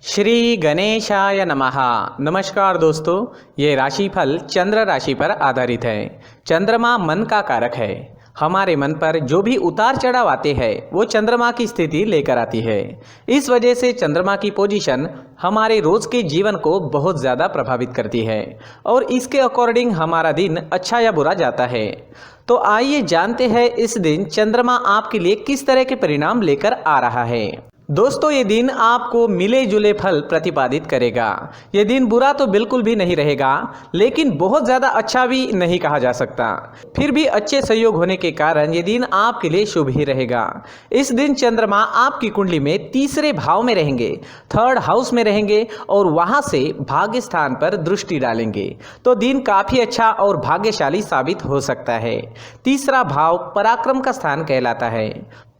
श्री गणेशाय नमः। नमस्कार दोस्तों, ये राशिफल चंद्र राशि पर आधारित है। चंद्रमा मन का कारक है। हमारे मन पर जो भी उतार चढ़ाव आते हैं वो चंद्रमा की स्थिति लेकर आती है। इस वजह से चंद्रमा की पोजीशन हमारे रोज के जीवन को बहुत ज़्यादा प्रभावित करती है और इसके अकॉर्डिंग हमारा दिन अच्छा या बुरा जाता है। तो आइए जानते हैं इस दिन चंद्रमा आपके लिए किस तरह के परिणाम लेकर आ रहा है। दोस्तों, ये दिन आपको मिले जुले फल प्रतिपादित करेगा। ये दिन बुरा तो बिल्कुल भी नहीं रहेगा, लेकिन बहुत ज़्यादा अच्छा भी नहीं कहा जा सकता। फिर भी अच्छे संयोग होने के कारण ये दिन आपके लिए शुभ ही रहेगा। इस दिन चंद्रमा आपकी कुंडली में तीसरे भाव में रहेंगे, थर्ड हाउस में रहेंगे और वहाँ से भाग्य स्थान पर दृष्टि डालेंगे। तो दिन काफ़ी अच्छा और भाग्यशाली साबित हो सकता है। तीसरा भाव पराक्रम का स्थान कहलाता है।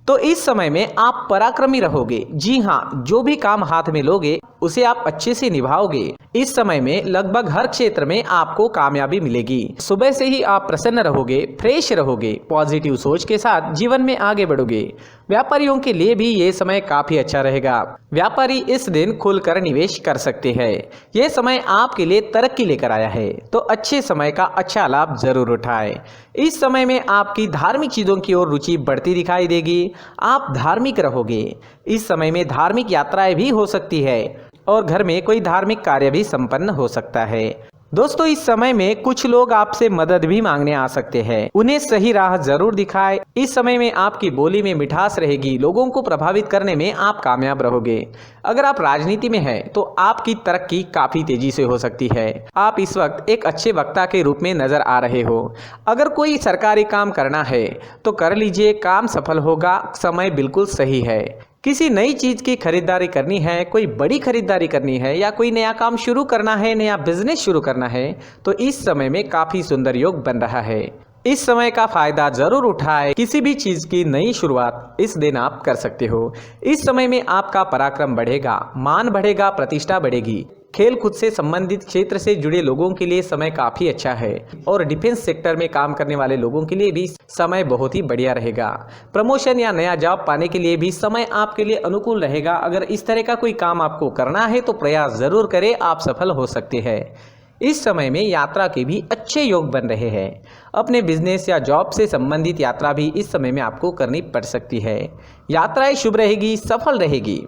तो इस समय में आप पराक्रमी रहोगे। जी हाँ, जो भी काम हाथ में लोगे उसे आप अच्छे से निभाओगे। इस समय में लगभग हर क्षेत्र में आपको कामयाबी मिलेगी। सुबह से ही आप प्रसन्न रहोगे, फ्रेश रहोगे, पॉजिटिव सोच के साथ जीवन में आगे बढ़ोगे। व्यापारियों के लिए भी ये समय काफी अच्छा रहेगा। व्यापारी इस दिन खुलकर निवेश कर सकते हैं। ये समय आपके लिए तरक्की लेकर आया है, तो अच्छे समय का अच्छा लाभ जरूर उठाएं। इस समय में आपकी धार्मिक चीजों की ओर रुचि बढ़ती दिखाई देगी। आप धार्मिक रहोगे। इस समय में धार्मिक यात्राएं भी हो सकती है और घर में कोई धार्मिक कार्य भी संपन्न हो सकता है। दोस्तों, इस समय में कुछ लोग आपसे मदद भी मांगने आ सकते हैं। उन्हें सही राह जरूर दिखाएं। इस समय में आपकी बोली में मिठास रहेगी। लोगों को प्रभावित करने में आप कामयाब रहोगे। अगर आप राजनीति में हैं तो आपकी तरक्की काफी तेजी से हो सकती है। आप इस वक्त एक अच्छे वक्ता के रूप में नजर आ रहे हो। अगर कोई सरकारी काम करना है तो कर लीजिए, काम सफल होगा। समय बिल्कुल सही है। किसी नई चीज की खरीदारी करनी है, कोई बड़ी खरीदारी करनी है या कोई नया काम शुरू करना है, नया बिजनेस शुरू करना है, तो इस समय में काफी सुंदर योग बन रहा है। इस समय का फायदा जरूर उठाएं। किसी भी चीज की नई शुरुआत इस दिन आप कर सकते हो। इस समय में आपका पराक्रम बढ़ेगा, मान बढ़ेगा, प्रतिष्ठा बढ़ेगी। खेल कूद से संबंधित क्षेत्र से जुड़े लोगों के लिए समय काफी अच्छा है और डिफेंस सेक्टर में काम करने वाले लोगों के लिए भी समय बहुत ही बढ़िया रहेगा। प्रमोशन या नया जॉब पाने के लिए भी समय आपके लिए अनुकूल रहेगा। अगर इस तरह का कोई काम आपको करना है तो प्रयास जरूर करें, आप सफल हो सकते हैं। इस समय में यात्रा के भी अच्छे योग बन रहे हैं। अपने बिजनेस या जॉब से संबंधित यात्रा भी इस समय में आपको करनी पड़ सकती है। यात्राएं शुभ रहेगी, सफल रहेगी।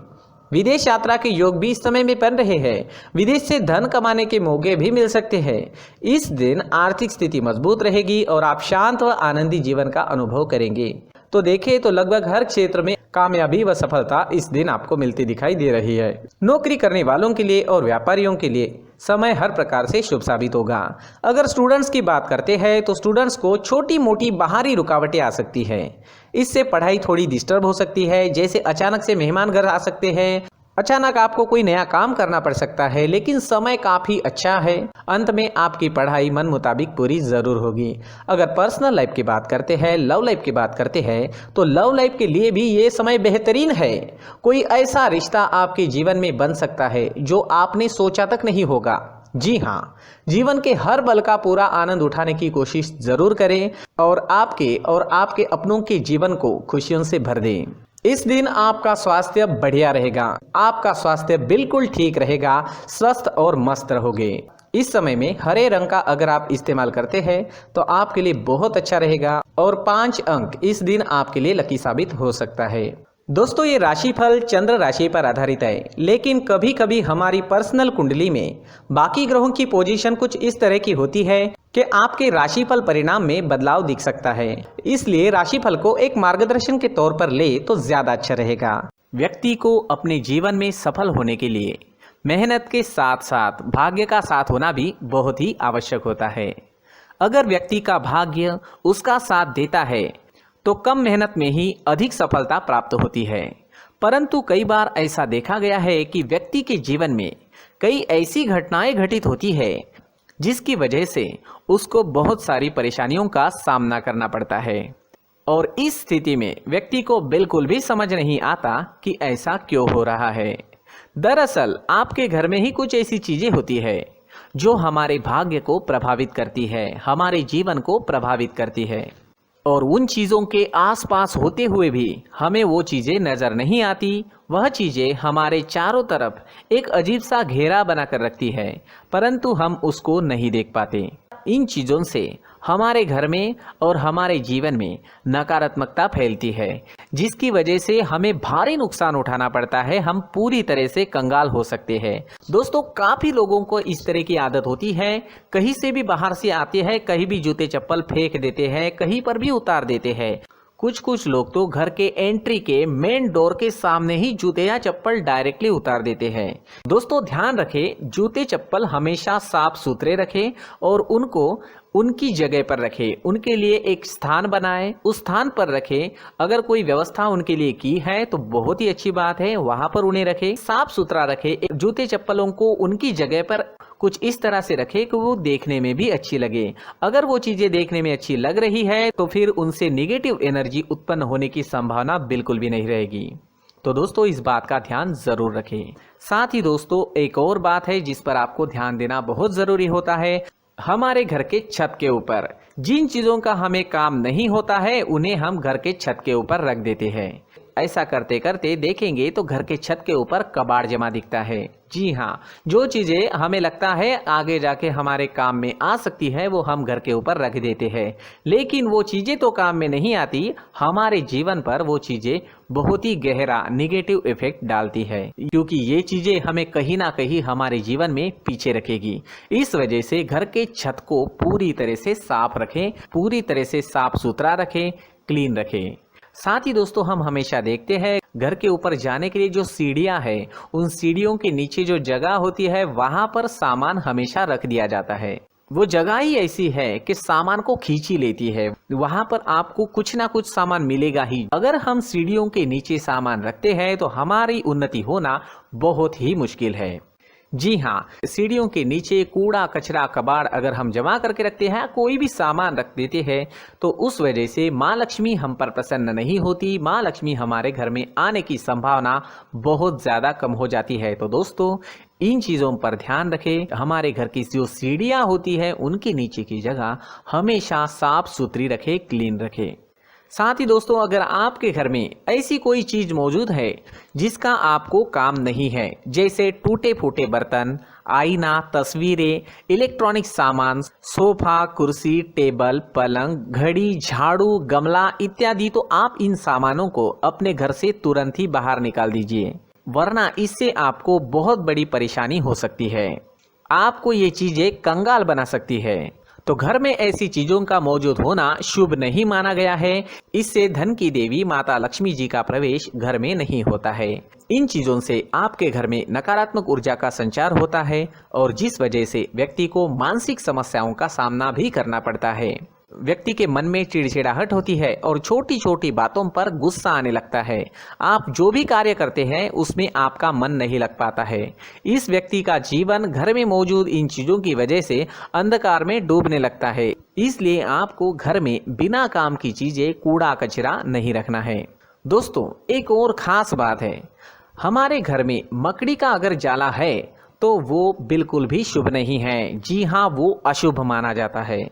विदेश यात्रा के योग भी इस समय में बन रहे हैं। विदेश से धन कमाने के मौके भी मिल सकते हैं। इस दिन आर्थिक स्थिति मजबूत रहेगी और आप शांत व आनंदी जीवन का अनुभव करेंगे। तो देखें तो लगभग हर क्षेत्र में कामयाबी व सफलता इस दिन आपको मिलती दिखाई दे रही है। नौकरी करने वालों के लिए और व्यापारियों के लिए समय हर प्रकार से शुभ साबित होगा। अगर स्टूडेंट्स की बात करते हैं तो स्टूडेंट्स को छोटी मोटी बाहरी रुकावटें आ सकती है। इससे पढ़ाई थोड़ी डिस्टर्ब हो सकती है। जैसे अचानक से मेहमान घर आ सकते हैं, अचानक आपको कोई नया काम करना पड़ सकता है, लेकिन समय काफी अच्छा है। अंत में आपकी पढ़ाई मन मुताबिक पूरी जरूर होगी। अगर पर्सनल लाइफ की बात करते हैं, लव लाइफ की बात करते हैं, तो लव लाइफ के लिए भी ये समय बेहतरीन है। कोई ऐसा रिश्ता आपके जीवन में बन सकता है जो आपने सोचा तक नहीं होगा। जी हाँ, जीवन के हर पल का पूरा आनंद उठाने की कोशिश जरूर करें और आपके अपनों के जीवन को खुशियों से भर दें। इस दिन आपका स्वास्थ्य बढ़िया रहेगा। आपका स्वास्थ्य बिल्कुल ठीक रहेगा, स्वस्थ और मस्त रहोगे। इस समय में हरे रंग का अगर आप इस्तेमाल करते हैं तो आपके लिए बहुत अच्छा रहेगा और 5 अंक इस दिन आपके लिए लकी साबित हो सकता है। दोस्तों, ये राशिफल चंद्र राशि पर आधारित है, लेकिन कभी कभी हमारी पर्सनल कुंडली में बाकी ग्रहों की पोजीशन कुछ इस तरह की होती है कि आपके राशिफल परिणाम में बदलाव दिख सकता है। इसलिए राशिफल को एक मार्गदर्शन के तौर पर ले तो ज्यादा अच्छा रहेगा। व्यक्ति को अपने जीवन में सफल होने के लिए मेहनत के साथ साथ भाग्य का साथ होना भी बहुत ही आवश्यक होता है। अगर व्यक्ति का भाग्य उसका साथ देता है तो कम मेहनत में ही अधिक सफलता प्राप्त होती है। परंतु कई बार ऐसा देखा गया है कि व्यक्ति के जीवन में कई ऐसी घटनाएं घटित होती है जिसकी वजह से उसको बहुत सारी परेशानियों का सामना करना पड़ता है और इस स्थिति में व्यक्ति को बिल्कुल भी समझ नहीं आता कि ऐसा क्यों हो रहा है। दरअसल आपके घर में ही कुछ ऐसी चीजें होती है जो हमारे भाग्य को प्रभावित करती है, हमारे जीवन को प्रभावित करती है। और उन चीज़ों के आसपास होते हुए भी हमें वो चीज़ें नज़र नहीं आती। वह चीज़ें हमारे चारों तरफ एक अजीब सा घेरा बनाकर रखती है, परंतु हम उसको नहीं देख पाते। इन चीज़ों से हमारे घर में और हमारे जीवन में नकारात्मकता फैलती है, जिसकी वजह से हमें भारी नुकसान उठाना पड़ता है। हम पूरी तरह से कंगाल हो सकते हैं। दोस्तों, काफ़ी लोगों को इस तरह की आदत होती है, कहीं से भी बाहर से आते हैं, कहीं भी जूते चप्पल फेंक देते हैं, कहीं पर भी उतार देते हैं। कुछ लोग तो घर के एंट्री के मेन डोर के सामने ही जूते या चप्पल डायरेक्टली उतार देते हैं। दोस्तों, ध्यान रखें, जूते चप्पल हमेशा साफ सुथरे रखें और उनको उनकी जगह पर रखें। उनके लिए एक स्थान बनाएं, उस स्थान पर रखें। अगर कोई व्यवस्था उनके लिए की है तो बहुत ही अच्छी बात है, वहां पर उन्हें रखें, साफ सुथरा रखें। जूते चप्पलों को उनकी जगह पर कुछ इस तरह से रखें कि वो देखने में भी अच्छी लगे। अगर वो चीजें देखने में अच्छी लग रही है तो फिर उनसे नेगेटिव एनर्जी उत्पन्न होने की संभावना बिल्कुल भी नहीं रहेगी। तो दोस्तों, इस बात का ध्यान जरूर रखें। साथ ही दोस्तों, एक और बात है जिस पर आपको ध्यान देना बहुत जरूरी होता है। हमारे घर के छत के ऊपर जिन चीजों का हमें काम नहीं होता है, उन्हें हम घर के छत के ऊपर रख देते हैं। ऐसा करते करते देखेंगे तो घर के छत के ऊपर कबाड़ जमा दिखता है। जी हाँ, जो चीजें हमें लगता है आगे जाके हमारे काम में आ सकती है, वो हम घर के ऊपर रख देते हैं। लेकिन वो चीजें तो काम में नहीं आती, हमारे जीवन पर वो चीजें बहुत ही गहरा नेगेटिव इफेक्ट डालती है, क्योंकि ये चीजें हमें कहीं ना कहीं हमारे जीवन में पीछे रखेगी। इस वजह से घर के छत को पूरी तरह से साफ रखें, पूरी तरह से साफ सुथरा रखें, क्लीन रखें। साथ ही दोस्तों, हम हमेशा देखते हैं घर के ऊपर जाने के लिए जो सीढ़ियां हैं, उन सीढ़ियों के नीचे जो जगह होती है वहां पर सामान हमेशा रख दिया जाता है। वो जगह ही ऐसी है कि सामान को खींच ही लेती है। वहां पर आपको कुछ ना कुछ सामान मिलेगा ही। अगर हम सीढ़ियों के नीचे सामान रखते हैं तो हमारी उन्नति होना बहुत ही मुश्किल है। जी हाँ, सीढ़ियों के नीचे कूड़ा कचरा कबाड़ अगर हम जमा करके रखते हैं, कोई भी सामान रख देते हैं, तो उस वजह से माँ लक्ष्मी हम पर प्रसन्न नहीं होती। माँ लक्ष्मी हमारे घर में आने की संभावना बहुत ज़्यादा कम हो जाती है। तो दोस्तों, इन चीज़ों पर ध्यान रखें। हमारे घर की जो सीढ़ियाँ होती है उनके नीचे की जगह हमेशा साफ सुथरी रखें, क्लीन रखें। साथ ही दोस्तों, अगर आपके घर में ऐसी कोई चीज मौजूद है जिसका आपको काम नहीं है, जैसे टूटे फूटे बर्तन, आईना, तस्वीरें, इलेक्ट्रॉनिक सामान, सोफा, कुर्सी, टेबल, पलंग, घड़ी, झाड़ू, गमला इत्यादि, तो आप इन सामानों को अपने घर से तुरंत ही बाहर निकाल दीजिए, वरना इससे आपको बहुत बड़ी परेशानी हो सकती है। आपको ये चीजें कंगाल बना सकती है। तो घर में ऐसी चीजों का मौजूद होना शुभ नहीं माना गया है। इससे धन की देवी माता लक्ष्मी जी का प्रवेश घर में नहीं होता है। इन चीजों से आपके घर में नकारात्मक ऊर्जा का संचार होता है और जिस वजह से व्यक्ति को मानसिक समस्याओं का सामना भी करना पड़ता है। व्यक्ति के मन में चिड़चिड़ाहट होती है और छोटी छोटी बातों पर गुस्सा आने लगता है। आप जो भी कार्य करते हैं उसमें आपका मन नहीं लग पाता है। इस व्यक्ति का जीवन घर में मौजूद इन चीजों की वजह से अंधकार में डूबने लगता है। इसलिए आपको घर में बिना काम की चीजें, कूड़ा कचरा नहीं रखना है। दोस्तों, एक और खास बात है, हमारे घर में मकड़ी का अगर जाला है तो वो बिल्कुल भी शुभ नहीं है। जी हाँ, वो अशुभ माना जाता है।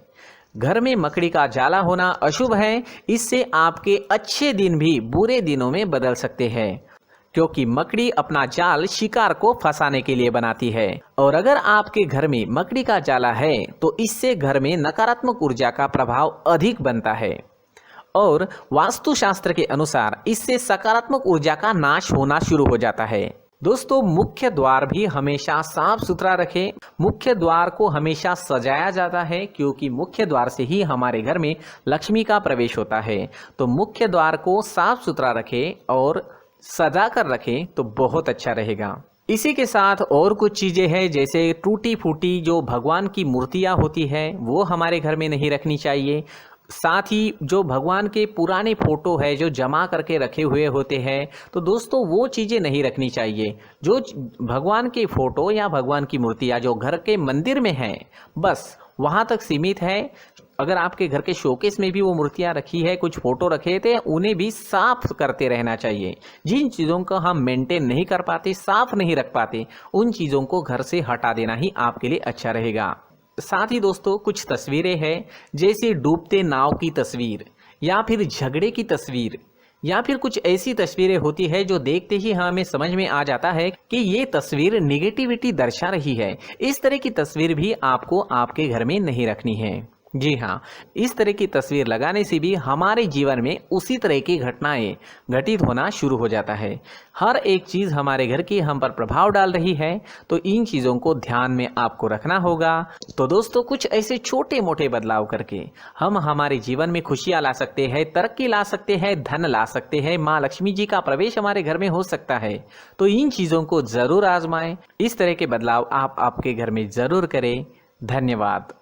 घर में मकड़ी का जाला होना अशुभ है। इससे आपके अच्छे दिन भी बुरे दिनों में बदल सकते हैं, क्योंकि मकड़ी अपना जाल शिकार को फंसाने के लिए बनाती है। और अगर आपके घर में मकड़ी का जाला है तो इससे घर में नकारात्मक ऊर्जा का प्रभाव अधिक बनता है और वास्तुशास्त्र के अनुसार इससे सकारात्मक ऊर्जा का नाश होना शुरू हो जाता है। दोस्तों, मुख्य द्वार भी हमेशा साफ सुथरा रखें। मुख्य द्वार को हमेशा सजाया जाता है, क्योंकि मुख्य द्वार से ही हमारे घर में लक्ष्मी का प्रवेश होता है। तो मुख्य द्वार को साफ सुथरा रखें और सजा कर रखें तो बहुत अच्छा रहेगा। इसी के साथ और कुछ चीजें हैं, जैसे टूटी फूटी जो भगवान की मूर्तियां होती है वो हमारे घर में नहीं रखनी चाहिए। साथ ही जो भगवान के पुराने फोटो है जो जमा करके रखे हुए होते हैं, तो दोस्तों वो चीज़ें नहीं रखनी चाहिए। जो भगवान के फोटो या भगवान की मूर्तियाँ जो घर के मंदिर में हैं, बस वहाँ तक सीमित है। अगर आपके घर के शोकेस में भी वो मूर्तियाँ रखी है, कुछ फोटो रखे थे, उन्हें भी साफ करते रहना चाहिए। जिन चीज़ों को हम मेंटेन नहीं कर पाते, साफ नहीं रख पाते, उन चीज़ों को घर से हटा देना ही आपके लिए अच्छा रहेगा। साथ ही दोस्तों, कुछ तस्वीरें हैं, जैसे डूबते नाव की तस्वीर, या फिर झगड़े की तस्वीर या फिर कुछ ऐसी तस्वीरें होती है जो देखते ही हमें समझ में आ जाता है कि ये तस्वीर निगेटिविटी दर्शा रही है। इस तरह की तस्वीर भी आपको आपके घर में नहीं रखनी है। जी हाँ, इस तरह की तस्वीर लगाने से भी हमारे जीवन में उसी तरह की घटनाएं घटित होना शुरू हो जाता है। हर एक चीज़ हमारे घर की हम पर प्रभाव डाल रही है, तो इन चीज़ों को ध्यान में आपको रखना होगा। तो दोस्तों, कुछ ऐसे छोटे मोटे बदलाव करके हम हमारे जीवन में खुशियाँ ला सकते हैं, तरक्की ला सकते हैं, धन ला सकते हैं, माँ लक्ष्मी जी का प्रवेश हमारे घर में हो सकता है। तो इन चीज़ों को ज़रूर आजमाएं। इस तरह के बदलाव आप आपके घर में ज़रूर करें। धन्यवाद।